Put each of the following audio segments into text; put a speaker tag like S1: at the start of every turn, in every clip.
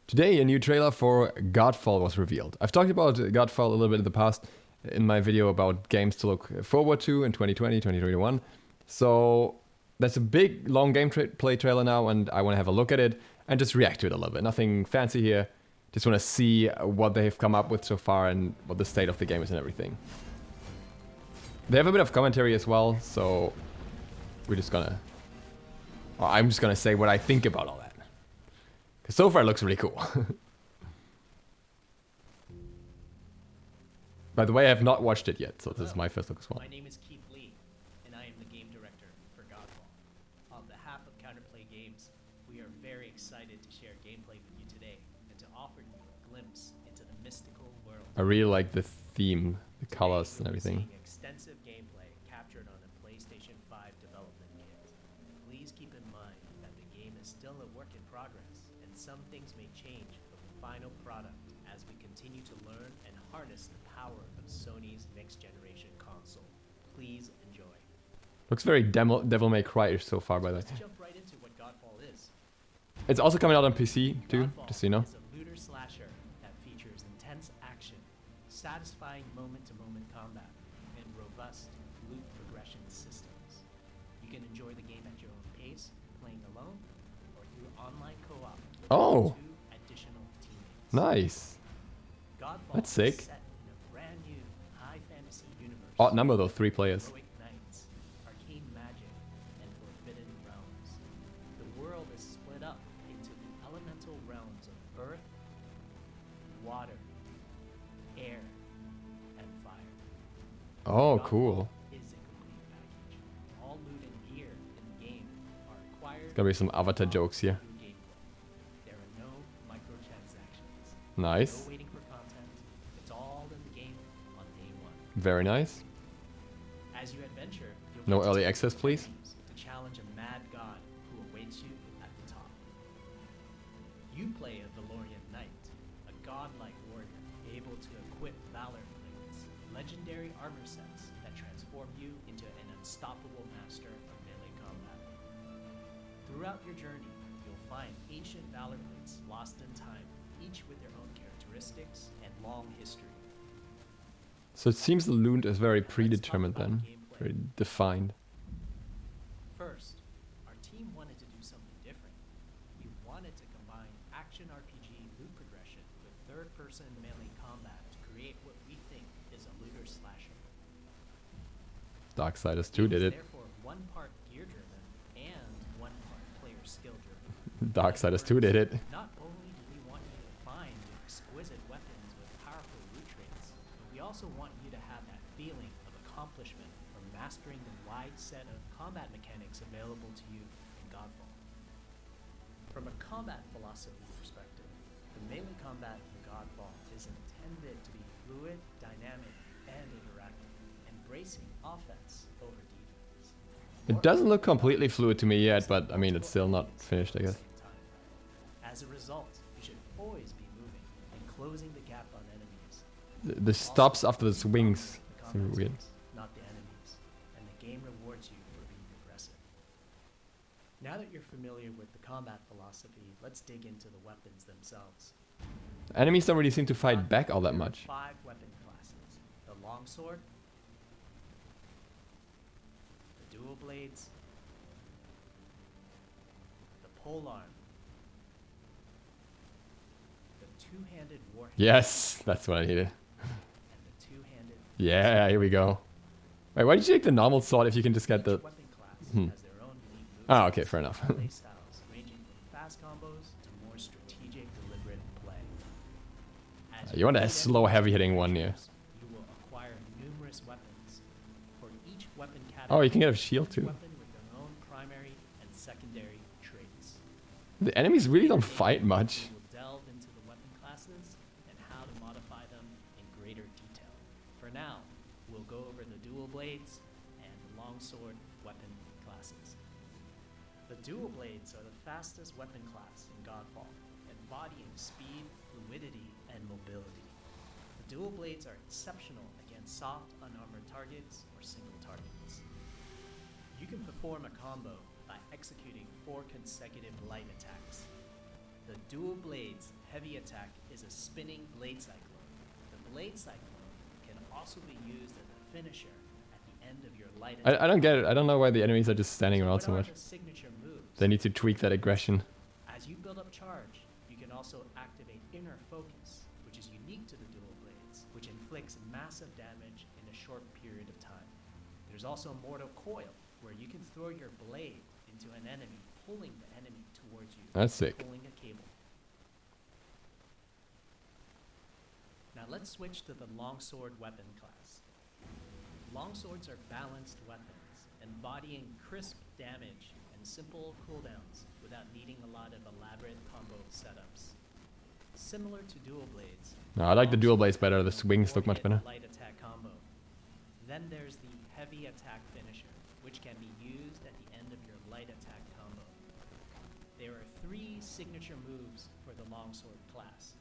S1: Today, a new trailer for Godfall was revealed. I've talked about Godfall a little bit in the past in my video about games to look forward to in 2020, 2021. So that's a big, long gameplay trailer now, and I want to have a look at it and just react to it a little bit. Nothing fancy here. Just want to see what they've come up with so far and what the state of the game is and everything. They have a bit of commentary as well, so we're just gonna... Or I'm just gonna say what I think about all that. Because so far it looks really cool. By the way, I have not watched it yet, so this is my first look as well.
S2: My name is Lee, and I am the game director for Godfall. On behalf of Counterplay Games, we are very excited to share gameplay with you today and to offer you a glimpse into the mystical world.
S1: I really like the theme, the colors and everything.
S2: Extensive gameplay captured on a PlayStation 5 development kit. Please keep in mind that the game is still a work in progress, and some things may change from the final product as we continue to learn and harness the power of Sony's next generation console. Please enjoy.
S1: Looks very Devil May Cry-ish so far, by the way.
S2: Let's jump right into what Godfall is.
S1: It's also coming out on PC too,
S2: Godfall
S1: just so you know.
S2: is a looter slasher that features intense action, satisfying moment-to-moment combat, and robust loot progression systems. You can enjoy the game at your own pace, playing alone, or through online co-op with
S1: Oh.
S2: 2 additional teammates.
S1: Nice.
S2: Godfall
S1: That's sick.
S2: is set in a brand new high fantasy universe.
S1: Odd number though, 3 players.
S2: Heroic knights, arcane magic, and forbidden realms. The world is split up into the elemental realms of earth, water, air, and fire.
S1: Oh,
S2: Godfall
S1: cool.
S2: is a complete package. All loot and gear in the game are acquired
S1: Gonna be some Avatar jokes here.
S2: through gameplay. There are no microtransactions.
S1: Nice.
S2: No waiting for content. It's all in the game on day 1.
S1: Very nice.
S2: As you adventure, you'll
S1: No
S2: get to
S1: early
S2: take
S1: access,
S2: on
S1: please.
S2: enemies to challenge a mad god who awaits you at the top. You play a Valorian knight, a godlike warrior able to equip valor plates, legendary armor sets that transform you into an unstoppable master of melee combat. Throughout your journey, you'll find ancient valor plates lost in time, each with their own characteristics and long history.
S1: So it seems the loot is very predetermined then. Very defined.
S2: First, our team wanted to do something different. We wanted to combine action RPG loot progression with third-person melee combat to create what we think is a looter slasher.
S1: Darksiders 2 did it.
S2: Therefore, 1 part gear-driven and 1 part player skill-driven.
S1: Darksiders 2 did it.
S2: Not only do we want you to find exquisite weapons with powerful loot traits, but we also want you to have that feeling of accomplishment from mastering the wide set of combat mechanics available to you in Godfall. From a combat philosophy perspective, the melee combat in Godfall is intended to be fluid, dynamic, and interactive, embracing offense over defense.
S1: It doesn't look completely fluid to me yet, but I mean it's still not finished, I guess.
S2: As a result, you should always be moving and closing the gap on enemies.
S1: The stops after the swings
S2: The
S1: seem
S2: combat
S1: weird.
S2: space, not the enemies, and the game rewards you for being aggressive. Now that you're familiar with the combat philosophy, let's dig into the weapons themselves.
S1: Enemies don't really seem to fight back all that
S2: There are
S1: much.
S2: 5 weapon classes: the longsword, the dual blades, the polearm, the two-handed warhammer,
S1: Yes, that's what I needed.
S2: and the two-handed.
S1: Yeah, here we go. Wait, why did you take the normal sword if you can just get the...
S2: Each weapon class
S1: Hmm.
S2: has their own unique
S1: Ah,
S2: movesets
S1: okay, fair enough.
S2: and play styles, ranging from fast combos to more strategic, deliberate play. As
S1: You want a
S2: defeat
S1: slow,
S2: enemies
S1: heavy-hitting
S2: with
S1: one, yeah.
S2: treasures, you will acquire numerous weapons. For each weapon category,
S1: Oh, you can get a shield
S2: each
S1: too.
S2: weapon with their own primary and secondary traits.
S1: The enemies really don't fight much.
S2: We will delve into the weapon classes and how to modify them in greater detail. For now, we'll go over the dual blades and the longsword weapon classes. The dual blades are the fastest weapon class in Godfall, embodying speed, fluidity, and mobility. The dual blades are exceptional against soft, unarmored targets or single targets. You can perform a combo by executing 4 consecutive light attacks. The dual blades heavy attack is a spinning blade cyclone. The blade cyclone can also be used as a finisher at the end of your light attack.
S1: I don't get it. I don't know why the enemies are just standing around so
S2: What are
S1: much.
S2: the signature moves?
S1: They need to tweak that aggression.
S2: As you build up charge, you can also activate Inner Focus, which is unique to the dual blades, which inflicts massive damage in a short period of time. There's also Mortal Coil, where you can throw your blade into an enemy, pulling the enemy towards you.
S1: That's sick.
S2: Pulling a cable. Now let's switch to the longsword weapon class. Longswords are balanced weapons, embodying crisp damage and simple cooldowns without needing a lot of elaborate combo setups. Similar to dual blades.
S1: No, I like the dual blades better. The swings look much better.
S2: Light attack combo. Then there's the heavy attack finisher, which can be used at the end of your light attack combo. There are 3 signature moves for the longsword class.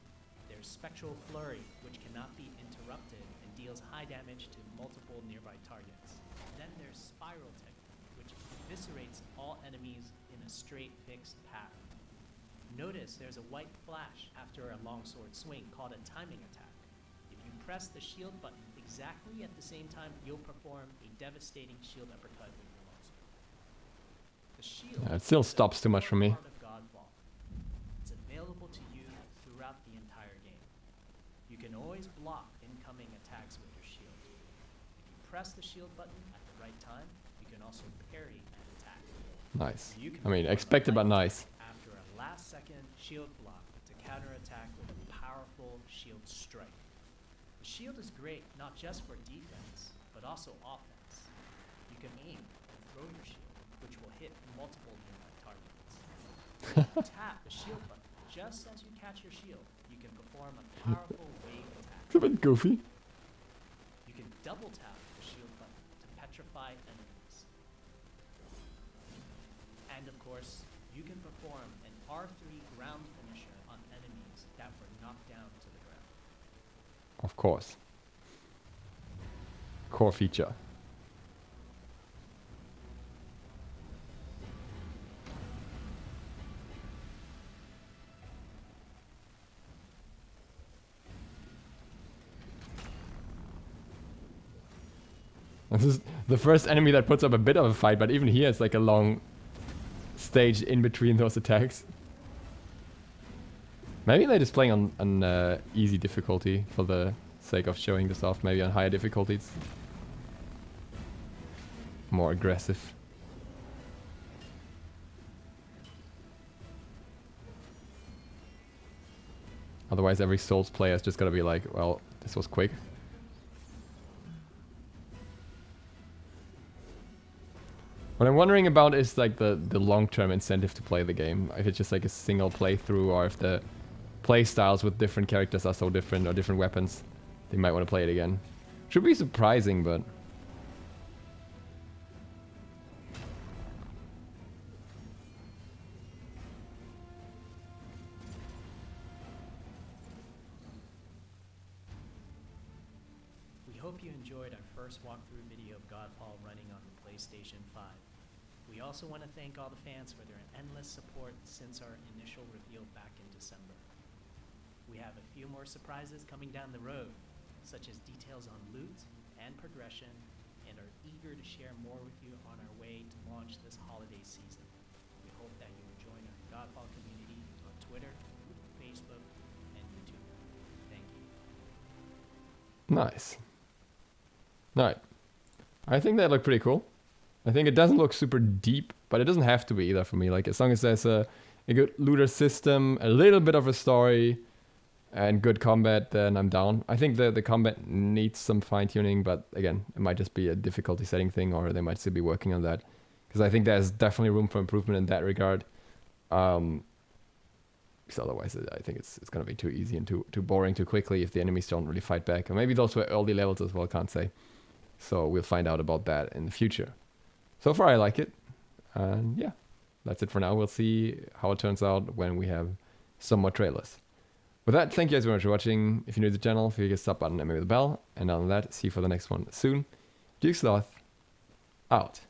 S2: There's Spectral Flurry, which cannot be interrupted and deals high damage to multiple nearby targets. Then there's Spiral Technique, which eviscerates all enemies in a straight fixed path. Notice there's a white flash after a longsword swing called a timing attack. If you press the shield button exactly at the same time, you'll perform a devastating shield uppercut with your longsword. The shield
S1: It still stops too much from me.
S2: part of Godfall. It's available to you throughout the entire game. You can always block incoming attacks with your shield. If you press the shield button at the right time, you can also parry an attack.
S1: Nice.
S2: You can
S1: I mean,
S2: perform a
S1: expected but
S2: light
S1: nice.
S2: attack after a last-second shield block to counterattack with a powerful shield strike. The shield is great not just for defense, but also offense. You can aim and throw your shield, which will hit multiple nearby targets. If you tap the shield button just as you catch your shield, you can perform a powerful wave attack.
S1: It's a bit goofy.
S2: You can double tap the shield button to petrify enemies. And of course, you can perform an R3 ground finisher on enemies that were knocked down to the ground.
S1: Of course. Core feature. This is the first enemy that puts up a bit of a fight, but even here it's like a long stage in between those attacks. Maybe they're just playing on easy difficulty for the sake of showing this off. Maybe on higher difficulties. More aggressive. Otherwise every Souls player is just gonna be like, well, this was quick. What I'm wondering about is like the long-term incentive to play the game. If it's just like a single playthrough, or if the play styles with different characters are so different, or different weapons, they might want to play it again. Should be surprising, but...
S2: We hope you enjoyed our first walkthrough video of Godfall running on the PlayStation 5. We also want to thank all the fans for their endless support since our initial reveal back in December. We have a few more surprises coming down the road, such as details on loot and progression, and are eager to share more with you on our way to launch this holiday season. We hope that you will join our Godfall community on Twitter, Facebook, and YouTube. Thank you.
S1: Nice. Alright. I think that looked pretty cool. I think it doesn't look super deep, but it doesn't have to be either for me. Like, as long as there's a good looter system, a little bit of a story, and good combat, then I'm down. I think the combat needs some fine-tuning, but again, it might just be a difficulty setting thing, or they might still be working on that. Because I think there's definitely room for improvement in that regard. Because otherwise, I think it's going to be too easy and too boring too quickly if the enemies don't really fight back. Or maybe those were early levels as well, can't say. So we'll find out about that in the future. So far, I like it. And yeah, that's it for now. We'll see how it turns out when we have some more trailers. With that, thank you guys very much for watching. If you're new to the channel, feel free to hit the sub button and maybe the bell. And other than that, see you for the next one soon. ZiSotto, out.